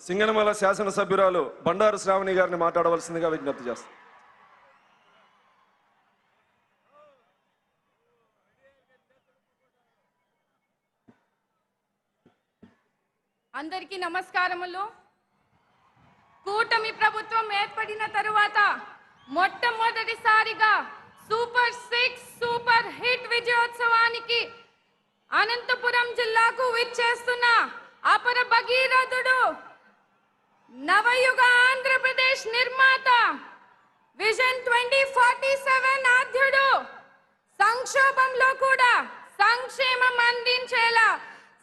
సింగనమల శాసనసభ్యురాలు బండారు శ్రావణి గారిని మాట్లాడవలసిందిగా విజ్ఞప్తి చేస్తాం. అందరికీ నమస్కారములు. కూటమి ప్రభుత్వం ఏర్పడిన తరువాత మొట్టమొదటిసారిగా సూపర్ 6 సూపర్ హిట్ విజయోత్సవానికి అనంతపురం జిల్లాకు విచ్చేస్తున్న అపర భగీరథుడు, నవయుగ ఆంధ్రప్రదేశ్ నిర్మాత, విజన్ 2047 ఆద్యుడు, సంక్షోభంలో కూడా సంక్షేమం అందించేలా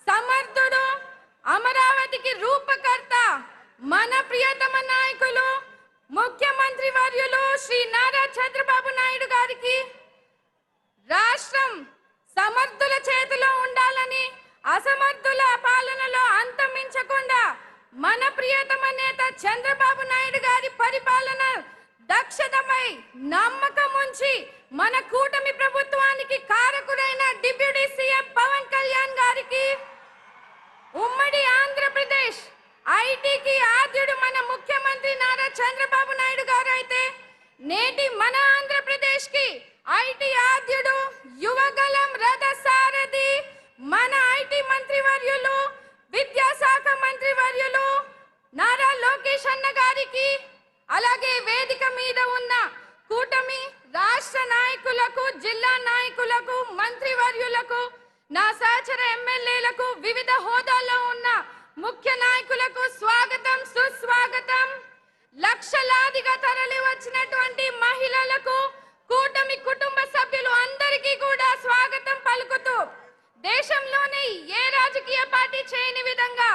సమర్థుడు, అమరావతికి రూపకర్త, మన ప్రియతమ నాయకులు ముఖ్యమంత్రి వర్యులు శ్రీ నారా చంద్రబాబు నాయుడు గారికి రాష్ట్రం సమర్థుల చేతిలో ఉండాలని, అసమర్థుల పాలనలో అంతమించకుండా మన ప్రియతమ నేత చంద్రబాబు నాయుడు గారి పరిపాలన దక్షతపై నమ్మకం ఉంచి మన కూటమి ప్రభుత్వానికి కారకుడైన డిప్యూటీ సీఎం పవన్ కళ్యాణ్ గారికి, ఉమ్మడి ఆంధ్రప్రదేశ్ ఐటీకి ఆద్యుడు మన ముఖ్యమంత్రి నారా చంద్రబాబు నాయుడు గారు అయితే, నేటి మన ఆంధ్రప్రదేశ్ కి ఐటీ ఆద్యుడు, యువగలం రథ సారథి, మన ఐటీ మంత్రి వర్యులు, విద్యాశాఖ మంత్రి వర్యులు నారా లోకేష్ అన్న గారికి, అలాగే వేదిక మీద ఉన్న కూటమి రాష్ట్ర నాయకులకు, జిల్లా నాయకులకు, మంత్రి వర్యులకు, నా సహచర ఎమ్మెల్యేలకు, వివిధ హోదాల్లో ఉన్న ముఖ్య నాయకులకు స్వాగతం, సుస్వాగతం. లక్షలాదిగా తరలి వచ్చినటువంటి మహిళలకు, కూటమి కుటుంబ సభ్యులు అందరికీ కూడా స్వాగతం పలుకుతూ, దేశంలోని ఏ రాజకీయ పార్టీ చేయని విధంగా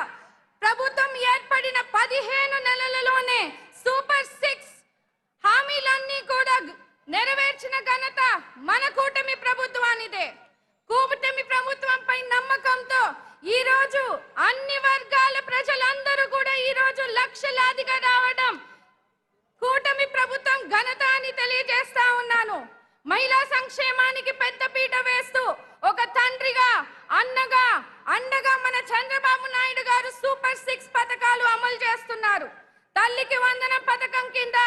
ప్రభుత్వం ఏర్పడిన 15 నెలలలోనే సూపర్ 6 హామీలన్నీ కూడా నెరవేర్చిన ఘనత మన కూటమి ప్రభుత్వానిదే. కూటమి ప్రభుత్వంపై నమ్మకంతో ఈ రోజు అన్ని వర్గాల ప్రజలందరూ కూడా ఈ రోజు లక్షలాదిగా రావడం కూటమి ప్రభుత్వం ఘనత అని తెలియజేస్తా ఉన్నాను. మహిళా సంక్షేమానికి పెద్దపీట వేస్తూ ఒక తండ్రిగా, అన్నగా, అండగా మన చంద్రబాబు నాయుడు గారు సూపర్ 6 పథకాలు అమలు చేస్తున్నారు. తల్లికి వందనం పథకం కింద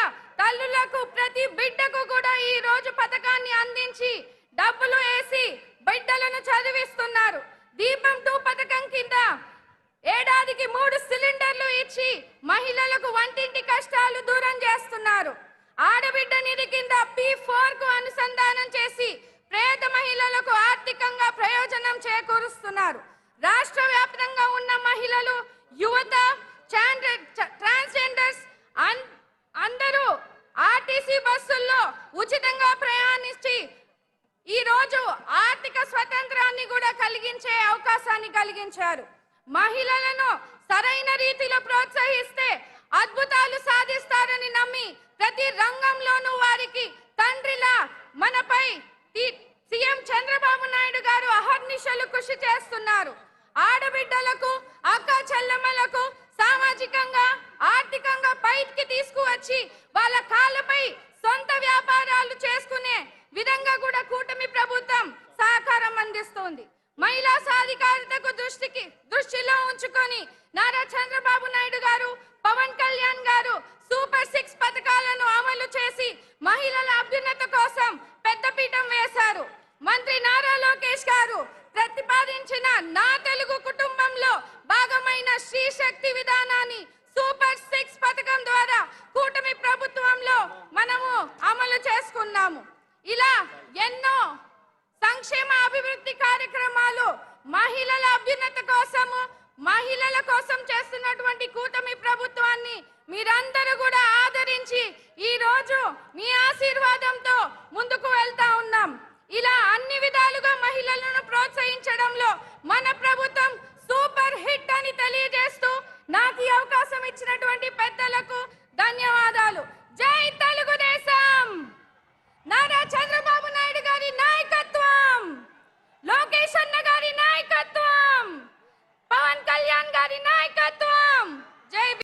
తల్లులకు, ప్రతి బిడ్డకు కూడా ఈ రోజు పథకాన్ని అందించి డబ్బులు వేసి బిడ్డలను చదివిస్తున్నారు. దీపం 2 పథకం కింద ఏడాదికి 3 సిలిండర్లు ఇచ్చి మహిళలకు వంటింటి కష్టాలు దూరం చేస్తున్నారు. ఆడబిడ్డ నిధి కింద P4 కు అనుసంధానం చేసి పేద మహిళలకు ఆర్థికంగా ప్రయోజనం చేకూరుస్తున్నారు. రాష్ట్ర వ్యాప్తంగా ఉన్న మహిళలు, యువత, ట్రాన్స్జెండర్స్ అందరూ ఆర్టీసీ బస్సుల్లో ఉచితంగా ప్రయాణించి ఈ రోజు ఆర్థిక స్వతంత్రాన్ని కూడా కలిగించే అవకాశాన్ని కలిగించారు. మహిళలను సరైన రీతిలో ప్రోత్సహిస్తే అద్భుతాలు సాధిస్తారని నమ్మి ప్రతి రంగంలోనూ వారికి తండ్రిలా మనపై సీఎం చంద్రబాబు నాయుడు గారు అహర్నిశలు కృషి చేస్తున్నారు. ఆడబిడ్డలకు, అక్క చెల్లెమ్మలకు సామాజికంగా, ఆర్థికంగా పైకి తీసుకువచ్చి వాళ్ళ కాళ్ళపై సొంత వ్యాపారాలు చేసుకునే విధంగా కూడా కూటమి ప్రభుత్వం సహకారం అందిస్తుంది. మహిళా సాధికారతకు దృష్టిలో ఉంచుకొని నారా చంద్రబాబు నాయుడు గారు, పవన్ కళ్యాణ్ గారు సూపర్ 6 పథకాలను అమలు చేసి మహిళల అభ్యున్నత కోసం పెద్దపీఠం వేశారు. మంత్రి నారా లోకేష్ గారు ప్రతిపాదించిన నా తెలుగు కుటుంబంలో భాగమైన శ్రీ శక్తి విధానాన్ని సూపర్ 6 పథకం ద్వారా కూటమి ప్రభుత్వంలో మనము అమలు చేసుకున్నాము. ఇలా ఎన్నో సంక్షేమ అభివృద్ధి కార్యక్రమాలు మహిళల అభ్యున్నత కోసము, మహిళల కోసం చేస్తున్నటువంటి కూటమి ప్రభుత్వాన్ని మీరందరూ కూడా ఆదరించి ఈ రోజు మీ ఆశీర్వాదంతో ముందుకు వెళ్తా ఉన్నాం.